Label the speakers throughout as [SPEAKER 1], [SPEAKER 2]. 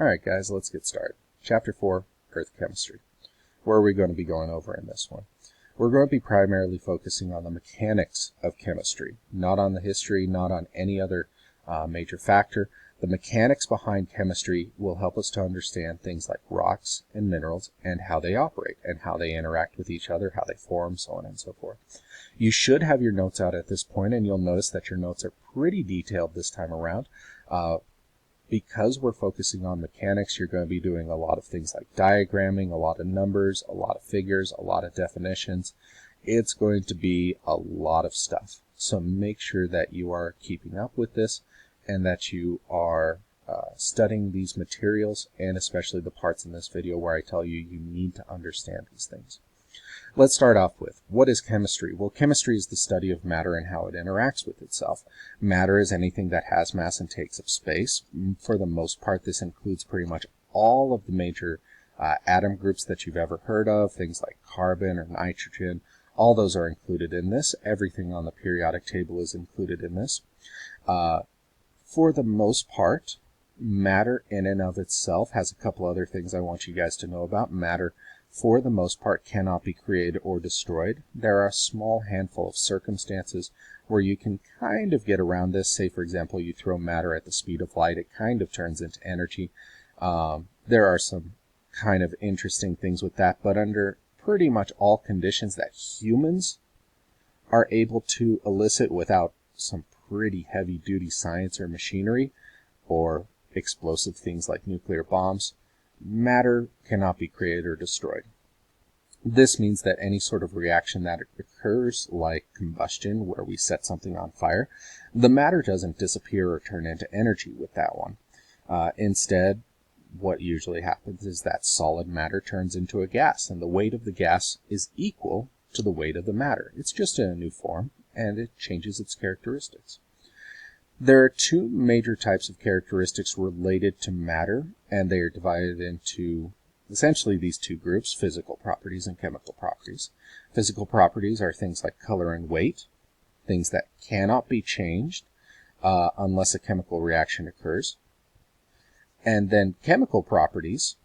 [SPEAKER 1] Alright guys, let's get started. Chapter 4, Earth Chemistry. Where are we going to be going over in this one? We're going to be primarily focusing on the mechanics of chemistry, not on the history, not on any other major factor. The mechanics behind chemistry will help us to understand things like rocks and minerals and how they operate and how they interact with each other, how they form, so on and so forth. You should have your notes out at this point, and you'll notice that your notes are pretty detailed this time around. Because we're focusing on mechanics, you're going to be doing a lot of things like diagramming, a lot of numbers, a lot of figures, a lot of definitions. It's going to be a lot of stuff. So make sure that you are keeping up with this and that you are studying these materials, and especially the parts in this video where I tell you you need to understand these things. Let's start off with, what is chemistry? Well, chemistry is the study of matter and how it interacts with itself. Matter is anything that has mass and takes up space. For the most part, this includes pretty much all of the major atom groups that you've ever heard of, things like carbon or nitrogen. All those are included in this. Everything on the periodic table is included in this. For the most part, matter in and of itself has a couple other things I want you guys to know about. Matter, for the most part, cannot be created or destroyed. There are a small handful of circumstances where you can kind of get around this. Say, for example, you throw matter at the speed of light, it kind of turns into energy. There are some kind of interesting things with that, but under pretty much all conditions that humans are able to elicit without some pretty heavy-duty science or machinery or explosive things like nuclear bombs, matter cannot be created or destroyed. This means that any sort of reaction that occurs, like combustion, where we set something on fire, the matter doesn't disappear or turn into energy with that one. Instead, what usually happens is that solid matter turns into a gas, and the weight of the gas is equal to the weight of the matter. It's just in a new form, and it changes its characteristics. There are two major types of characteristics related to matter, and they are divided into essentially these two groups, physical properties and chemical properties. Physical properties are things like color and weight, things that cannot be changed unless a chemical reaction occurs. And then chemical properties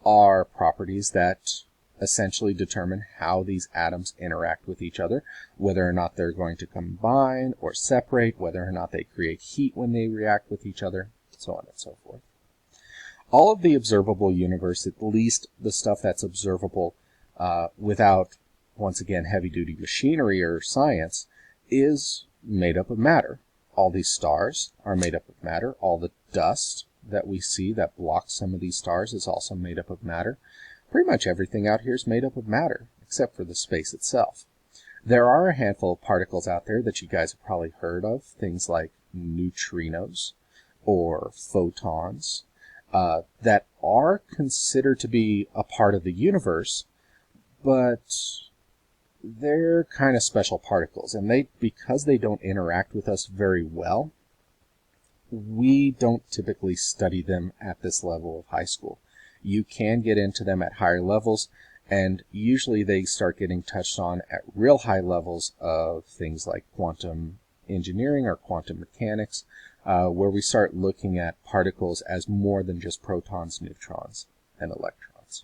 [SPEAKER 1] are properties that essentially determine how these atoms interact with each other, whether or not they're going to combine or separate, whether or not they create heat when they react with each other, so on and so forth. All of the observable universe, at least the stuff that's observable without, once again, heavy-duty machinery or science, is made up of matter. All these stars are made up of matter. All the dust that we see that blocks some of these stars is also made up of matter. Pretty much everything out here is made up of matter, except for the space itself. There are a handful of particles out there that you guys have probably heard of, things like neutrinos or photons, that are considered to be a part of the universe, but they're kind of special particles, and because they don't interact with us very well, we don't typically study them at this level of high school. You can get into them at higher levels, and usually they start getting touched on at real high levels of things like quantum engineering or quantum mechanics, where we start looking at particles as more than just protons, neutrons, and electrons.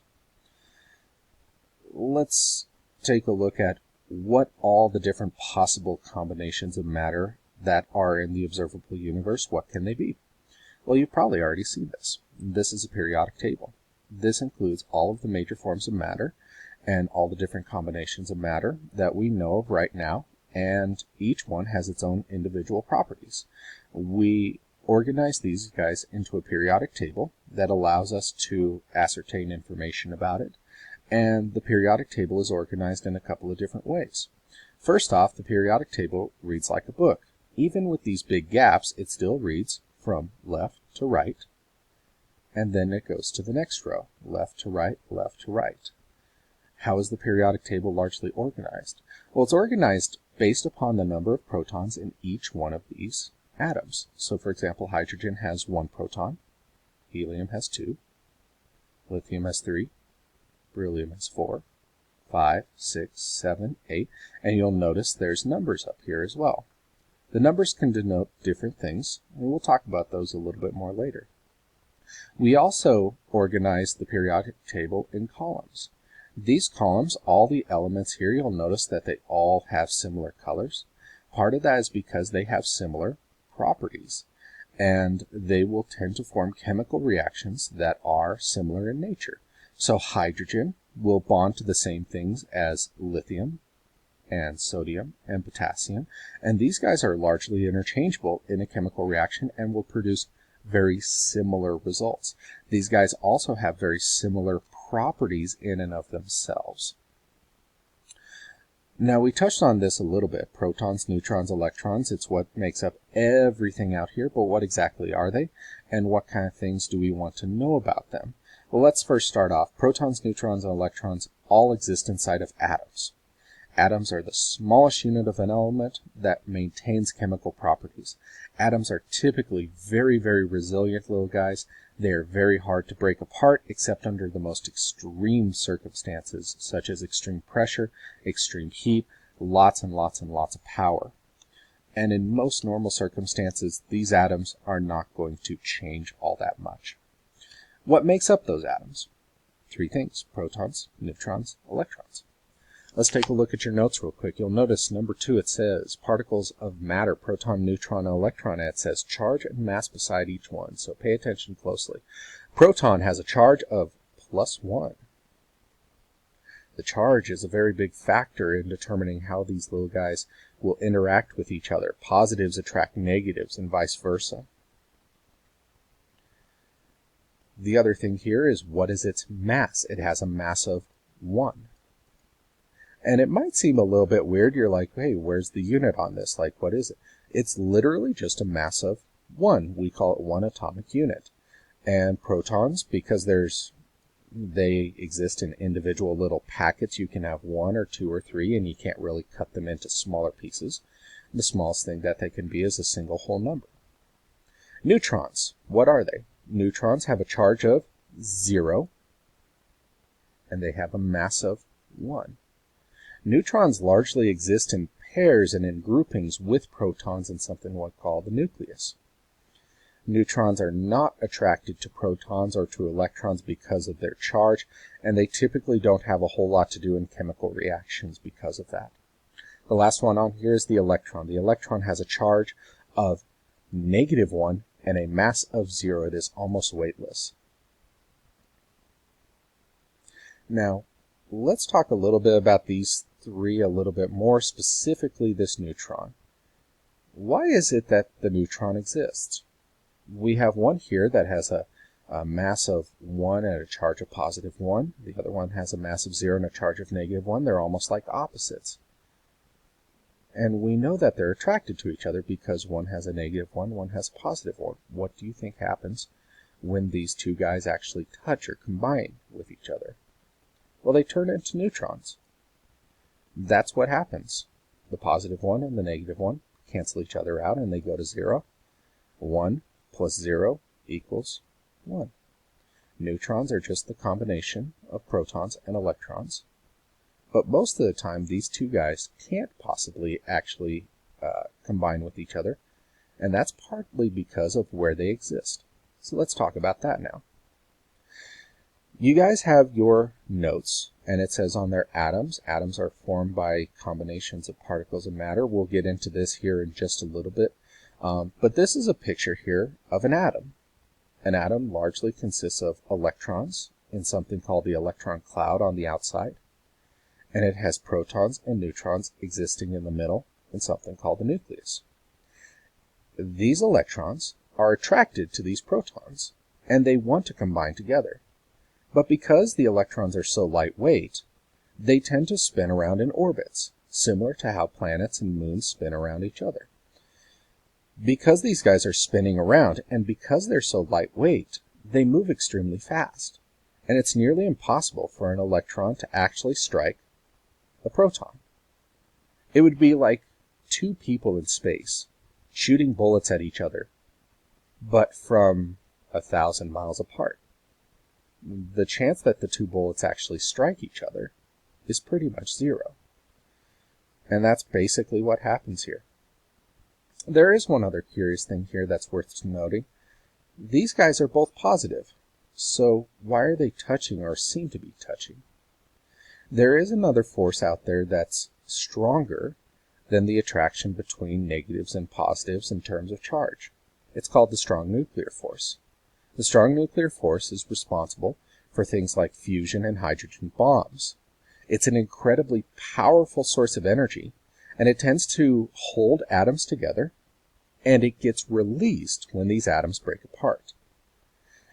[SPEAKER 1] Let's take a look at what all the different possible combinations of matter that are in the observable universe, what can they be? Well, you've probably already seen this. This is a periodic table. This includes all of the major forms of matter and all the different combinations of matter that we know of right now, and each one has its own individual properties. We organize these guys into a periodic table that allows us to ascertain information about it, and the periodic table is organized in a couple of different ways. First off, the periodic table reads like a book. Even with these big gaps, it still reads from left to right, and then it goes to the next row, left to right, left to right. How is the periodic table largely organized? Well, it's organized based upon the number of protons in each one of these atoms. So, for example, hydrogen has 1 proton, helium has 2, lithium has 3, beryllium has 4, 5, 6, 7, 8, and you'll notice there's numbers up here as well. The numbers can denote different things, and we'll talk about those a little bit more later. We also organize the periodic table in columns. These columns, all the elements here, you'll notice that they all have similar colors. Part of that is because they have similar properties, and they will tend to form chemical reactions that are similar in nature. So hydrogen will bond to the same things as lithium and sodium and potassium, and these guys are largely interchangeable in a chemical reaction and will produce very similar results. These guys also have very similar properties in and of themselves. Now, we touched on this a little bit. Protons, neutrons, electrons, it's what makes up everything out here, but what exactly are they, and what kind of things do we want to know about them? Well, let's first start off. Protons, neutrons, and electrons all exist inside of atoms. Atoms are the smallest unit of an element that maintains chemical properties. Atoms are typically very, very resilient little guys. They are very hard to break apart except under the most extreme circumstances, such as extreme pressure, extreme heat, lots and lots and lots of power. And in most normal circumstances, these atoms are not going to change all that much. What makes up those atoms? Three things: protons, neutrons, electrons. Let's take a look at your notes real quick. You'll notice number 2, it says particles of matter, proton, neutron, and electron. And it says charge and mass beside each one. So pay attention closely. Proton has a charge of +1. The charge is a very big factor in determining how these little guys will interact with each other. Positives attract negatives and vice versa. The other thing here is, what is its mass? It has a mass of 1. And it might seem a little bit weird. You're like, hey, where's the unit on this? Like, what is it? It's literally just a mass of 1. We call it 1 atomic unit. And protons, because they exist in individual little packets, you can have 1 or 2 or 3, and you can't really cut them into smaller pieces. The smallest thing that they can be is a single whole number. Neutrons, what are they? Neutrons have a charge of 0, and they have a mass of 1. Neutrons largely exist in pairs and in groupings with protons in something we call the nucleus. Neutrons are not attracted to protons or to electrons because of their charge, and they typically don't have a whole lot to do in chemical reactions because of that. The last one on here is the electron. The electron has a charge of -1 and a mass of 0. It is almost weightless. Now, let's talk a little bit about these three a little bit more, specifically this neutron. Why is it that the neutron exists? We have one here that has a mass of 1 and a charge of +1. The other one has a mass of 0 and a charge of -1. They're almost like opposites. And we know that they're attracted to each other because one has a -1, one has a +1. What do you think happens when these two guys actually touch or combine with each other? Well, they turn into neutrons. That's what happens. The +1 and the -1 cancel each other out and they go to 0. 1 + 0 = 1. Neutrons are just the combination of protons and electrons. But most of the time, these two guys can't possibly actually combine with each other, and that's partly because of where they exist. So let's talk about that now. You guys have your notes, and it says on there atoms. Atoms are formed by combinations of particles of matter. We'll get into this here in just a little bit. But this is a picture here of an atom. An atom largely consists of electrons in something called the electron cloud on the outside, and it has protons and neutrons existing in the middle in something called the nucleus. These electrons are attracted to these protons, and they want to combine together. But because the electrons are so lightweight, they tend to spin around in orbits, similar to how planets and moons spin around each other. Because these guys are spinning around, and because they're so lightweight, they move extremely fast, and it's nearly impossible for an electron to actually strike a proton. It would be like two people in space shooting bullets at each other, but from 1,000 miles apart. The chance that the two bullets actually strike each other is pretty much 0. And that's basically what happens here. There is one other curious thing here that's worth noting. these guys are both positive. So why are they touching or seem to be touching? There is another force out there that's stronger than the attraction between negatives and positives in terms of charge. It's called the strong nuclear force. The strong nuclear force is responsible for things like fusion and hydrogen bombs. It's an incredibly powerful source of energy, and it tends to hold atoms together, and it gets released when these atoms break apart.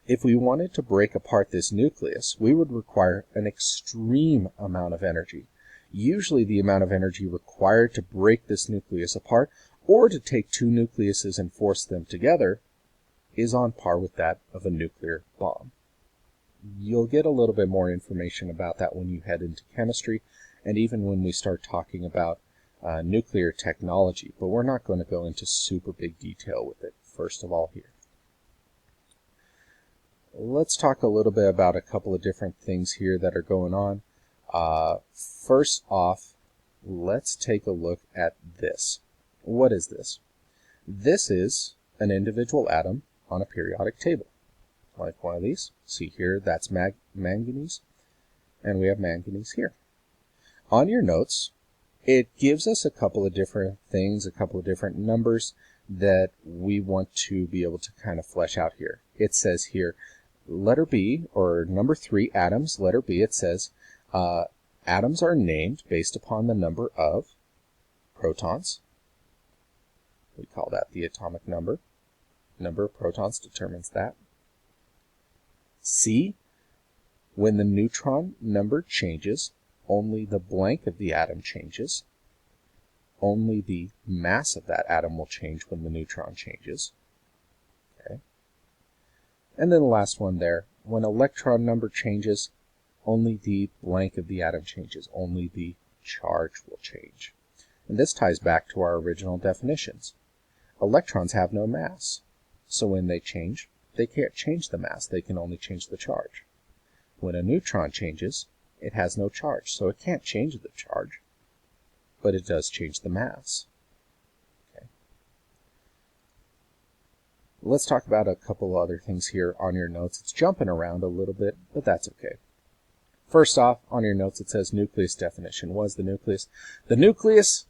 [SPEAKER 1] If we wanted to break apart this nucleus, we would require an extreme amount of energy. Usually the amount of energy required to break this nucleus apart, or to take two nucleuses and force them together, is on par with that of a nuclear bomb. You'll get a little bit more information about that when you head into chemistry, and even when we start talking about nuclear technology, but we're not going to go into super big detail with it first of all here. Let's talk a little bit about a couple of different things here that are going on. First off, let's take a look at this. What is this? This is an individual atom on a periodic table, like one of these. See here, that's manganese, and we have manganese here. On your notes, it gives us a couple of different things, a couple of different numbers that we want to be able to kind of flesh out here. It says here, letter B, or number 3 atoms, letter B, it says atoms are named based upon the number of protons. We call that the atomic number. Number of protons determines that. C, when the neutron number changes, only the blank of the atom changes. Only the mass of that atom will change when the neutron changes. Okay. And then the last one there, when electron number changes, only the blank of the atom changes. Only the charge will change. And this ties back to our original definitions. Electrons have no mass, so when they change, they can't change the mass, they can only change the charge. When a neutron changes, it has no charge, so it can't change the charge, but it does change the mass. Okay. Let's talk about a couple other things here on your notes. It's jumping around a little bit, but that's okay. First off, on your notes it says nucleus definition. What is the nucleus? The nucleus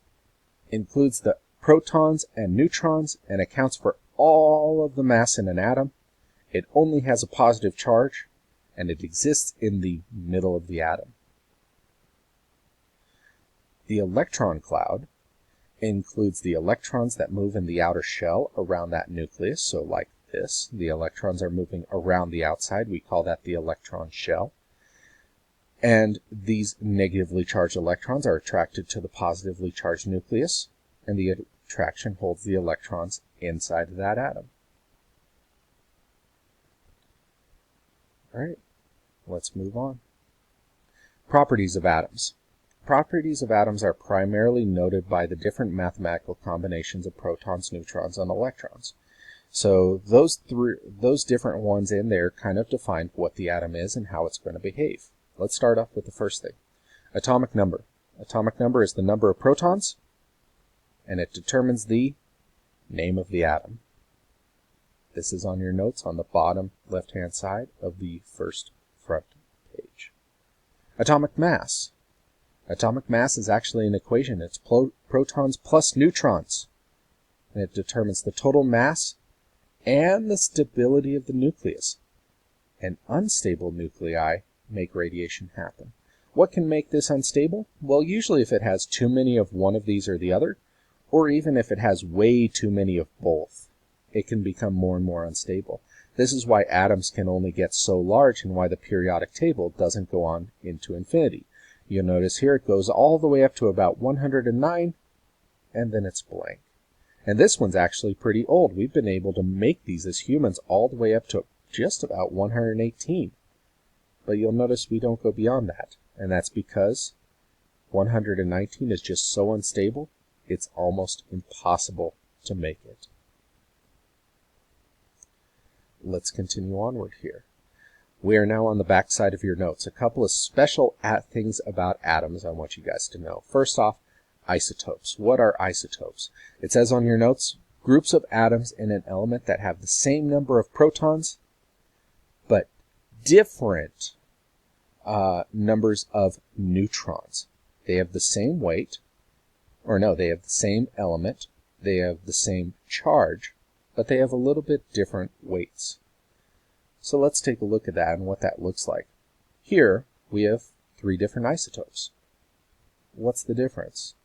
[SPEAKER 1] includes the protons and neutrons and accounts for all of the mass in an atom. It only has a positive charge, and it exists in the middle of the atom. The electron cloud includes the electrons that move in the outer shell around that nucleus. So like this, the electrons are moving around the outside. We call that the electron shell. And these negatively charged electrons are attracted to the positively charged nucleus, and the attraction holds the electrons inside of that atom. All right, let's move on. Properties of atoms. Properties of atoms are primarily noted by the different mathematical combinations of protons, neutrons, and electrons. So those different ones in there kind of define what the atom is and how it's going to behave. Let's start off with the first thing. Atomic number. Atomic number is the number of protons, and it determines the name of the atom. This is on your notes on the bottom left-hand side of the first front page. Atomic mass. Atomic mass is actually an equation. It's protons plus neutrons, and it determines the total mass and the stability of the nucleus. And unstable nuclei make radiation happen. What can make this unstable? Well, usually if it has too many of one of these or the other, or even if it has way too many of both, it can become more and more unstable. This is why atoms can only get so large and why the periodic table doesn't go on into infinity. You'll notice here it goes all the way up to about 109, and then it's blank. And this one's actually pretty old. We've been able to make these as humans all the way up to just about 118. But you'll notice we don't go beyond that. And that's because 119 is just so unstable, it's almost impossible to make it. Let's continue onward here. We are now on the back side of your notes. A couple of special things about atoms I want you guys to know. First off, isotopes. What are isotopes? It says on your notes, groups of atoms in an element that have the same number of protons, but different numbers of neutrons. They have the same weight, or no, they have the same element, they have the same charge, but they have a little bit different weights. So let's take a look at that and what that looks like. Here we have 3 different isotopes. What's the difference?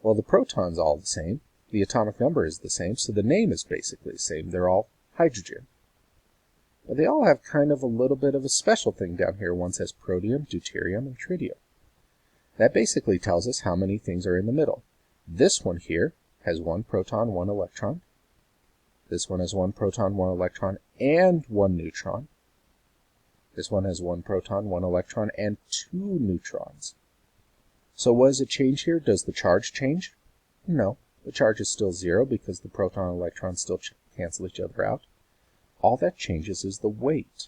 [SPEAKER 1] Well, the proton's all the same, the atomic number is the same, so the name is basically the same. They're all hydrogen. But they all have kind of a little bit of a special thing down here. One says protium, deuterium, and tritium. That basically tells us how many things are in the middle. This one here has 1 proton, 1 electron. This one has 1 proton, 1 electron, and 1 neutron. This one has 1 proton, 1 electron, and 2 neutrons. So what does it change here? Does the charge change? No. The charge is still 0 because the proton and electrons still cancel each other out. All that changes is the weight.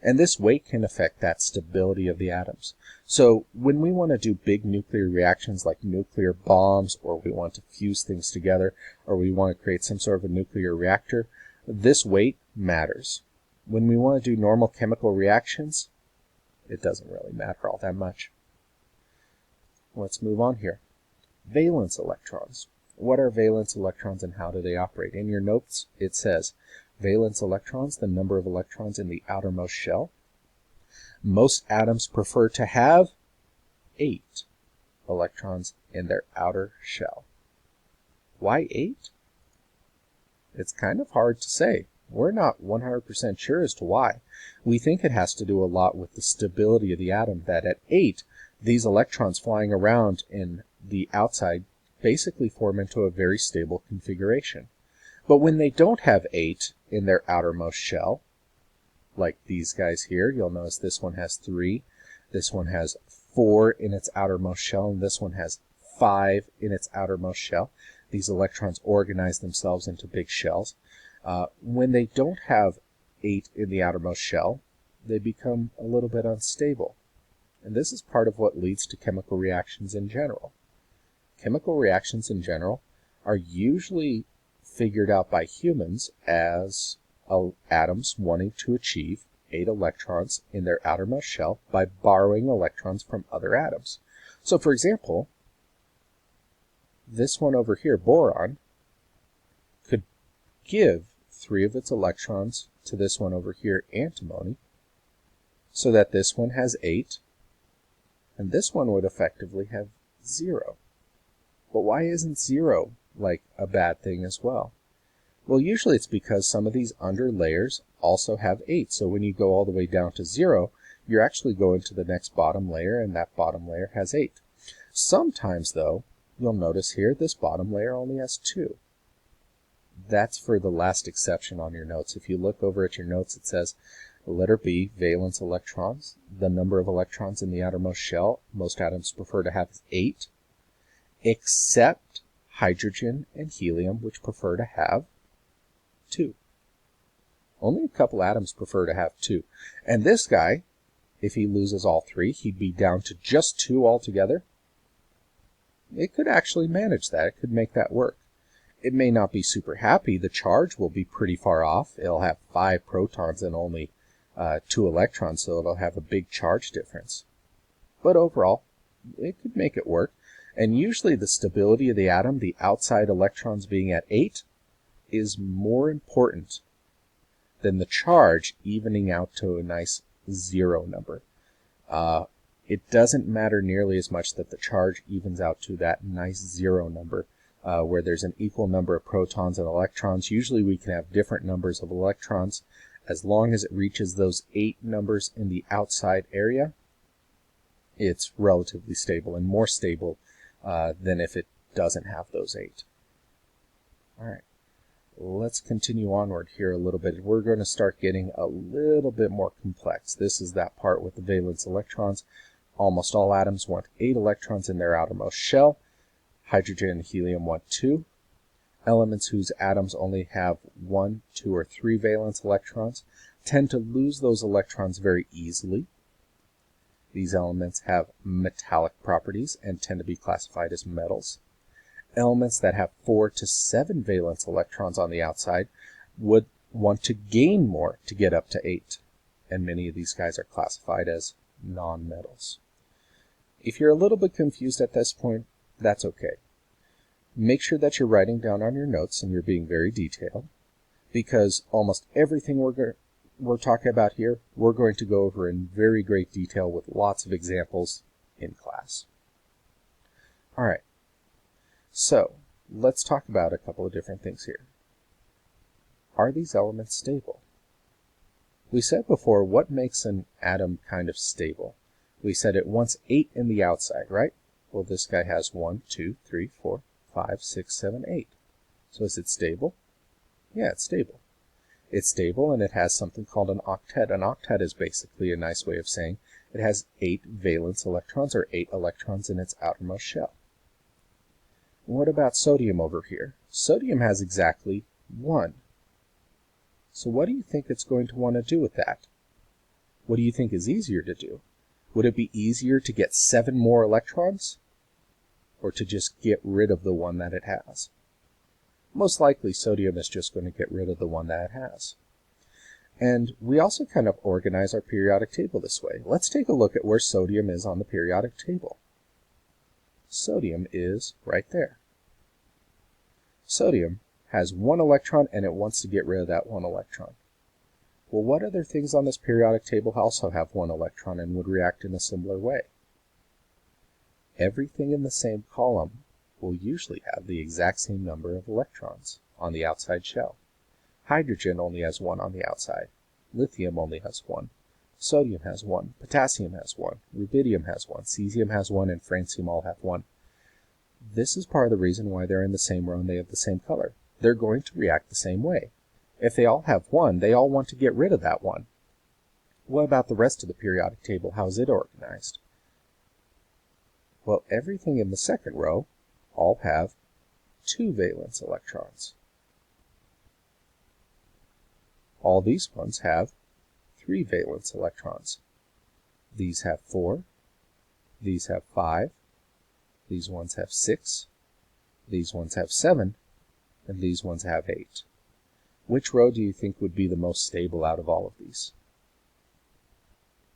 [SPEAKER 1] And this weight can affect that stability of the atoms. So when we want to do big nuclear reactions like nuclear bombs, or we want to fuse things together, or we want to create some sort of a nuclear reactor, this weight matters. When we want to do normal chemical reactions, it doesn't really matter all that much. Let's move on here. Valence electrons. What are valence electrons and how do they operate? In your notes, it says valence electrons, the number of electrons in the outermost shell. Most atoms prefer to have 8 electrons in their outer shell. Why 8? It's kind of hard to say. We're not 100% sure as to why. We think it has to do a lot with the stability of the atom, that at 8, these electrons flying around in the outside basically form into a very stable configuration. But when they don't have 8 in their outermost shell, like these guys here, you'll notice this one has 3, this one has 4 in its outermost shell, and this one has 5 in its outermost shell. These electrons organize themselves into big shells. When they don't have 8 in the outermost shell, they become a little bit unstable. And this is part of what leads to chemical reactions in general. Chemical reactions in general are usually figured out by humans as atoms wanting to achieve 8 electrons in their outermost shell by borrowing electrons from other atoms. So for example, this one over here, boron, could give 3 of its electrons to this one over here, antimony, so that this one has 8, and this one would effectively have 0. But why isn't 0 like a bad thing as well? Well, usually it's because some of these under layers also have 8. So when you go all the way down to 0, you're actually going to the next bottom layer, and that bottom layer has 8. Sometimes, though, you'll notice here this bottom layer only has 2. That's for the last exception on your notes. If you look over at your notes, it says letter B, valence electrons. The number of electrons in the outermost shell, most atoms prefer to have 8, except hydrogen and helium, which prefer to have 2. Only a couple atoms prefer to have 2. And this guy, if he loses all 3, he'd be down to just 2 altogether. It could actually manage that. It could make that work. It may not be super happy. The charge will be pretty far off. It'll have 5 protons and only 2 electrons, so it'll have a big charge difference. But overall, it could make it work. And usually the stability of the atom, the outside electrons being at 8, is more important than the charge evening out to a nice 0 number. It doesn't matter nearly as much that the charge evens out to that nice 0 number, where there's an equal number of protons and electrons. Usually we can have different numbers of electrons. As long as it reaches those 8 numbers in the outside area, it's relatively stable, and more stable than if it doesn't have those 8. All right, let's continue onward here a little bit. We're going to start getting a little bit more complex. This is that part with the valence electrons. Almost all atoms want 8 electrons in their outermost shell. Hydrogen and helium want 2. Elements whose atoms only have 1, 2, or 3 valence electrons tend to lose those electrons very easily. These elements have metallic properties and tend to be classified as metals. Elements that have 4 to 7 valence electrons on the outside would want to gain more to get up to 8. And many of these guys are classified as nonmetals. If you're a little bit confused at this point, that's okay. Make sure that you're writing down on your notes and you're being very detailed, because almost everything we're talking about here, we're going to go over in very great detail with lots of examples in class. All right, so let's talk about a couple of different things here. Are these elements stable? We said before, what makes an atom kind of stable? We said it wants 8 in the outside, right? Well, this guy has 1, 2, 3, 4, 5, 6, 7, 8. So is it stable? Yeah, it's stable. It's stable, and it has something called an octet. An octet is basically a nice way of saying it has 8 valence electrons, or 8 electrons in its outermost shell. What about sodium over here? Sodium has exactly 1. So what do you think it's going to want to do with that? What do you think is easier to do? Would it be easier to get 7 more electrons, or to just get rid of the one that it has? Most likely sodium is just going to get rid of the one that it has. And we also kind of organize our periodic table this way. Let's take a look at where sodium is on the periodic table. Sodium is right there. Sodium has 1 electron, and it wants to get rid of that 1 electron. Well, what other things on this periodic table also have 1 electron and would react in a similar way? Everything in the same column will usually have the exact same number of electrons on the outside shell. Hydrogen only has 1 on the outside. Lithium only has 1. Sodium has 1. Potassium has 1. Rubidium has 1. Cesium has 1, and francium all have 1. This is part of the reason why they're in the same row and they have the same color. They're going to react the same way. If they all have 1, they all want to get rid of that 1. What about the rest of the periodic table? How is it organized? Well, everything in the second row all have 2 valence electrons. All these ones have 3 valence electrons. These have 4. These have 5. These ones have 6. These ones have 7. And these ones have 8. Which row do you think would be the most stable out of all of these?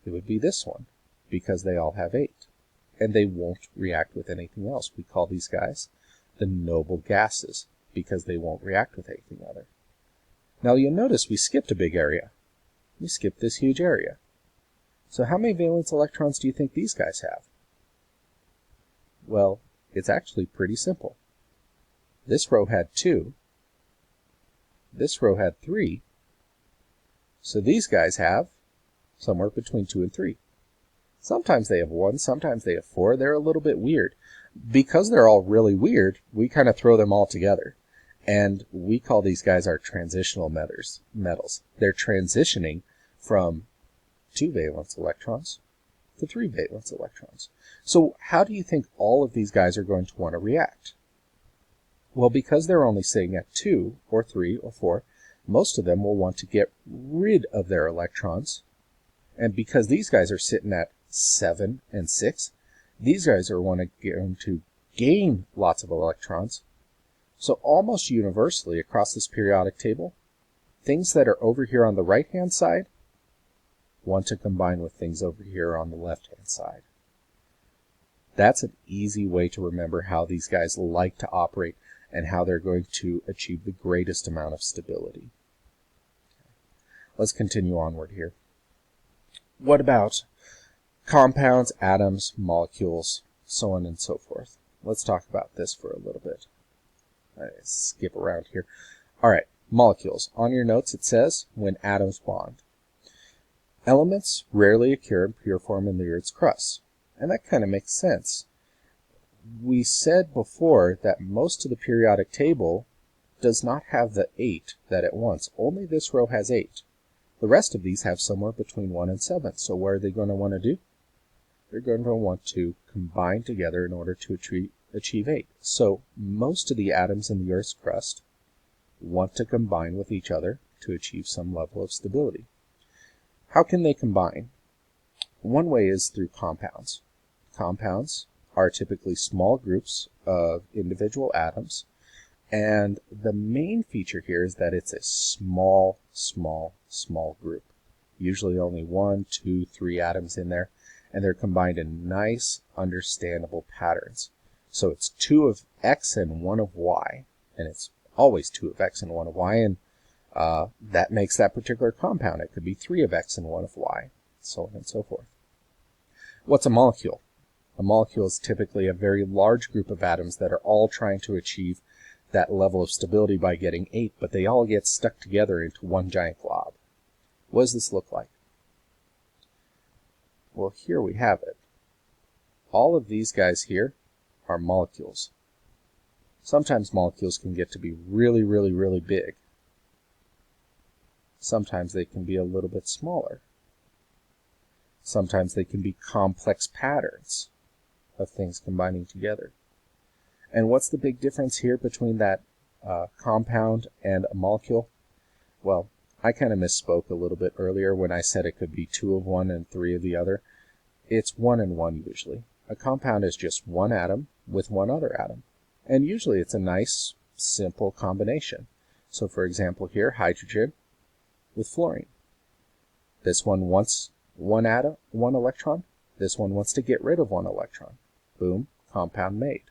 [SPEAKER 1] It would be this one, because they all have 8. And they won't react with anything else. We call these guys the noble gases, because they won't react with anything other. Now you'll notice we skipped a big area. We skipped this huge area. So how many valence electrons do you think these guys have? Well, it's actually pretty simple. This row had 2. This row had 3. So these guys have somewhere between 2 and 3. Sometimes they have 1, sometimes they have 4. They're a little bit weird. Because they're all really weird, we kind of throw them all together. And we call these guys our transitional metals. They're transitioning from 2 valence electrons to 3 valence electrons. So how do you think all of these guys are going to want to react? Well, because they're only sitting at 2 or 3 or 4, most of them will want to get rid of their electrons. And because these guys are sitting at 7 and 6, these guys are going to gain lots of electrons. So almost universally across this periodic table, things that are over here on the right-hand side want to combine with things over here on the left-hand side. That's an easy way to remember how these guys like to operate and how they're going to achieve the greatest amount of stability. Let's continue onward here. What about compounds, atoms, molecules, so on and so forth? Let's talk about this for a little bit. Skip around here. All right, molecules. On your notes it says, when atoms bond. Elements rarely occur in pure form in the Earth's crust. And that kind of makes sense. We said before that most of the periodic table does not have the 8 that it wants. Only this row has 8. The rest of these have somewhere between 1 and 7. So what are they going to want to do? They're going to want to combine together in order to achieve 8. So most of the atoms in the Earth's crust want to combine with each other to achieve some level of stability. How can they combine? One way is through compounds. Compounds are typically small groups of individual atoms, and the main feature here is that it's a small group. Usually only 1, 2, 3 atoms in there, and they're combined in nice, understandable patterns. So it's 2 of X and 1 of Y, and it's always 2 of X and 1 of Y, and that makes that particular compound. It could be 3 of X and 1 of Y, so on and so forth. What's a molecule? A molecule is typically a very large group of atoms that are all trying to achieve that level of stability by getting 8, but they all get stuck together into one giant glob. What does this look like? Well, here we have it. All of these guys here are molecules. Sometimes molecules can get to be really big. Sometimes they can be a little bit smaller. Sometimes they can be complex patterns of things combining together. And what's the big difference here between that compound and a molecule? Well, I kind of misspoke a little bit earlier when I said it could be 2 of one and 3 of the other. It's 1 and 1 usually. A compound is just one atom with one other atom. And usually it's a nice, simple combination. So for example here, hydrogen with fluorine. This one wants one electron. This one wants to get rid of 1 electron. Boom, compound made.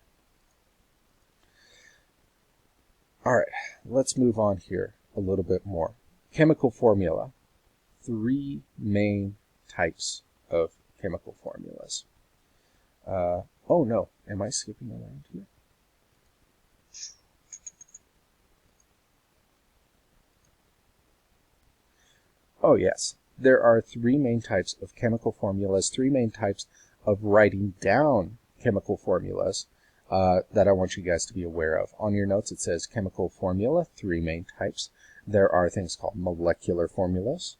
[SPEAKER 1] All right, let's move on here a little bit more. Chemical formula. 3 main types of chemical formulas. Oh no, am I skipping around here? Oh yes, there are 3 main types of chemical formulas, 3 main types of writing down chemical formulas that I want you guys to be aware of. On your notes it says chemical formula, 3 main types. There are things called molecular formulas.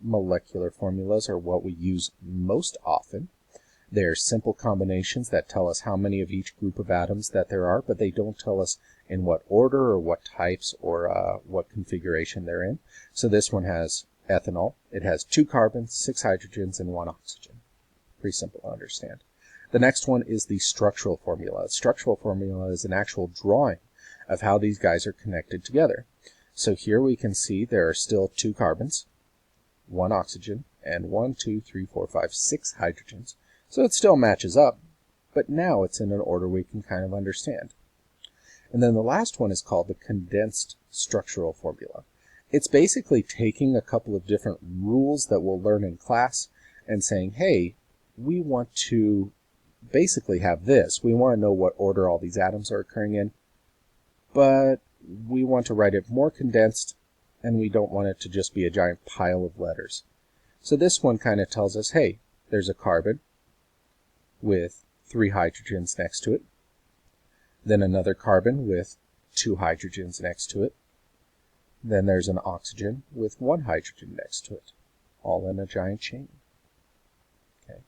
[SPEAKER 1] Molecular formulas are what we use most often. They're simple combinations that tell us how many of each group of atoms that there are, but they don't tell us in what order or what types or what configuration they're in. So this one has ethanol. It has 2 carbons, 6 hydrogens, and 1 oxygen. Pretty simple to understand. The next one is the structural formula. Structural formula is an actual drawing of how these guys are connected together. So here we can see there are still 2 carbons, 1 oxygen, and 1, 2, 3, 4, 5, 6 hydrogens. So it still matches up, but now it's in an order we can kind of understand. And then the last one is called the condensed structural formula. It's basically taking a couple of different rules that we'll learn in class and saying, hey, we want to basically have this. We want to know what order all these atoms are occurring in, but we want to write it more condensed, and we don't want it to just be a giant pile of letters. So this one kind of tells us, hey, there's a carbon with 3 hydrogens next to it, then another carbon with 2 hydrogens next to it, then there's an oxygen with 1 hydrogen next to it, all in a giant chain. Okay.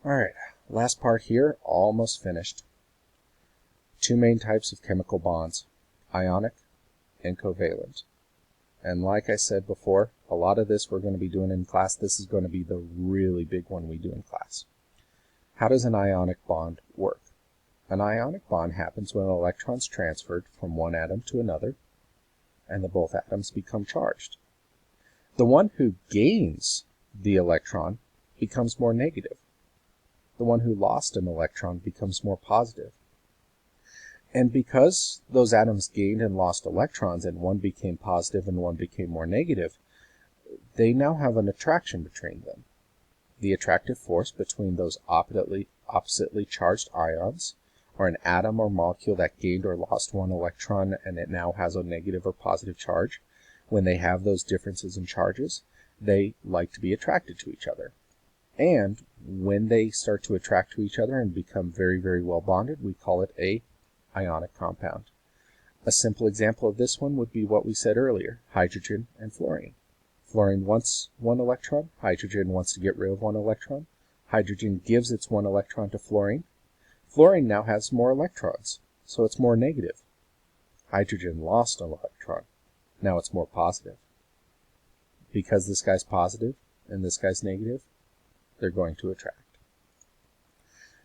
[SPEAKER 1] All right, last part here, almost finished. 2 main types of chemical bonds, ionic and covalent. And like I said before, a lot of this we're going to be doing in class. This is going to be the really big one we do in class. How does an ionic bond work? An ionic bond happens when an electron is transferred from one atom to another, and both atoms become charged. The one who gains the electron becomes more negative. The one who lost an electron becomes more positive. And because those atoms gained and lost electrons, and one became positive and one became more negative, they now have an attraction between them. The attractive force between those oppositely charged ions, or an atom or molecule that gained or lost 1 electron and it now has a negative or positive charge, when they have those differences in charges, they like to be attracted to each other. And when they start to attract to each other and become very well bonded, we call it a ionic compound. A simple example of this one would be what we said earlier, hydrogen and fluorine. Fluorine wants 1 electron, hydrogen wants to get rid of 1 electron. Hydrogen gives its 1 electron to fluorine. Fluorine now has more electrons, so it's more negative. Hydrogen lost an electron, now it's more positive. Because this guy's positive and this guy's negative, they're going to attract.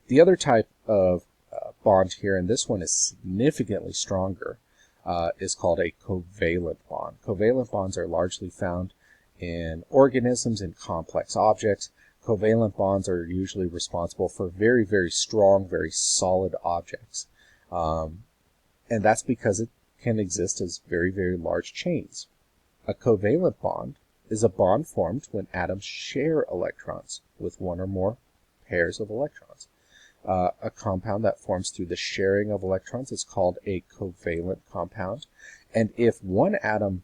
[SPEAKER 1] The other type of bond here, and this one is significantly stronger, is called a covalent bond. Covalent bonds are largely found in organisms and complex objects. Covalent bonds are usually responsible for very, very strong, very solid objects. And that's because it can exist as very, very large chains. A covalent bond is a bond formed when atoms share electrons with one or more pairs of electrons. A compound that forms through the sharing of electrons is called a covalent compound. And if one atom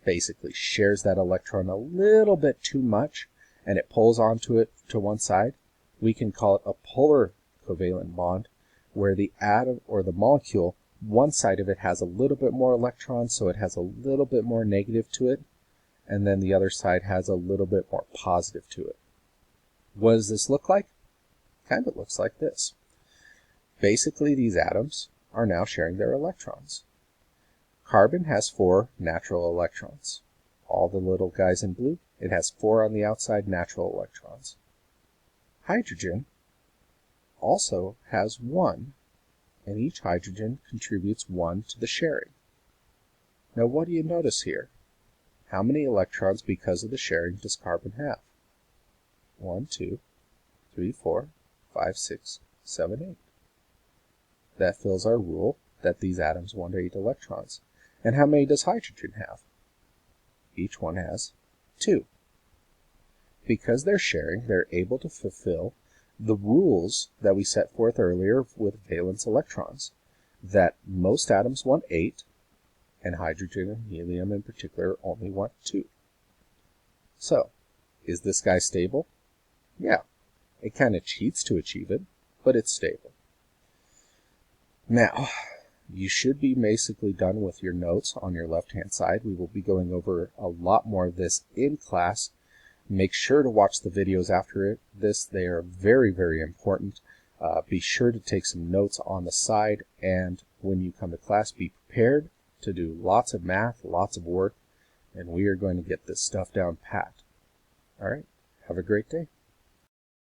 [SPEAKER 1] basically shares that electron a little bit too much and it pulls onto it to one side, we can call it a polar covalent bond, where the atom or the molecule, one side of it has a little bit more electrons, so it has a little bit more negative to it, and then the other side has a little bit more positive to it. What does this look like? Kind of looks like this. Basically, these atoms are now sharing their electrons. Carbon has 4 natural electrons. All the little guys in blue, it has 4 on the outside natural electrons. Hydrogen also has 1, and each hydrogen contributes 1 to the sharing. Now what do you notice here? How many electrons because of the sharing does carbon have? 1, 2, 3, 4, 5, 6, 7, 8. That fills our rule that these atoms want 8 electrons. And how many does hydrogen have? Each one has 2. Because they're sharing, they're able to fulfill the rules that we set forth earlier with valence electrons, that most atoms want 8, and hydrogen and helium in particular only want 2. So, is this guy stable? Yeah, it kind of cheats to achieve it, but it's stable. Now, you should be basically done with your notes on your left-hand side. We will be going over a lot more of this in class. Make sure to watch the videos after this. They are very, very important. Be sure to take some notes on the side, and when you come to class, be prepared to do lots of math, lots of work, and we are going to get this stuff down pat. All right, have a great day.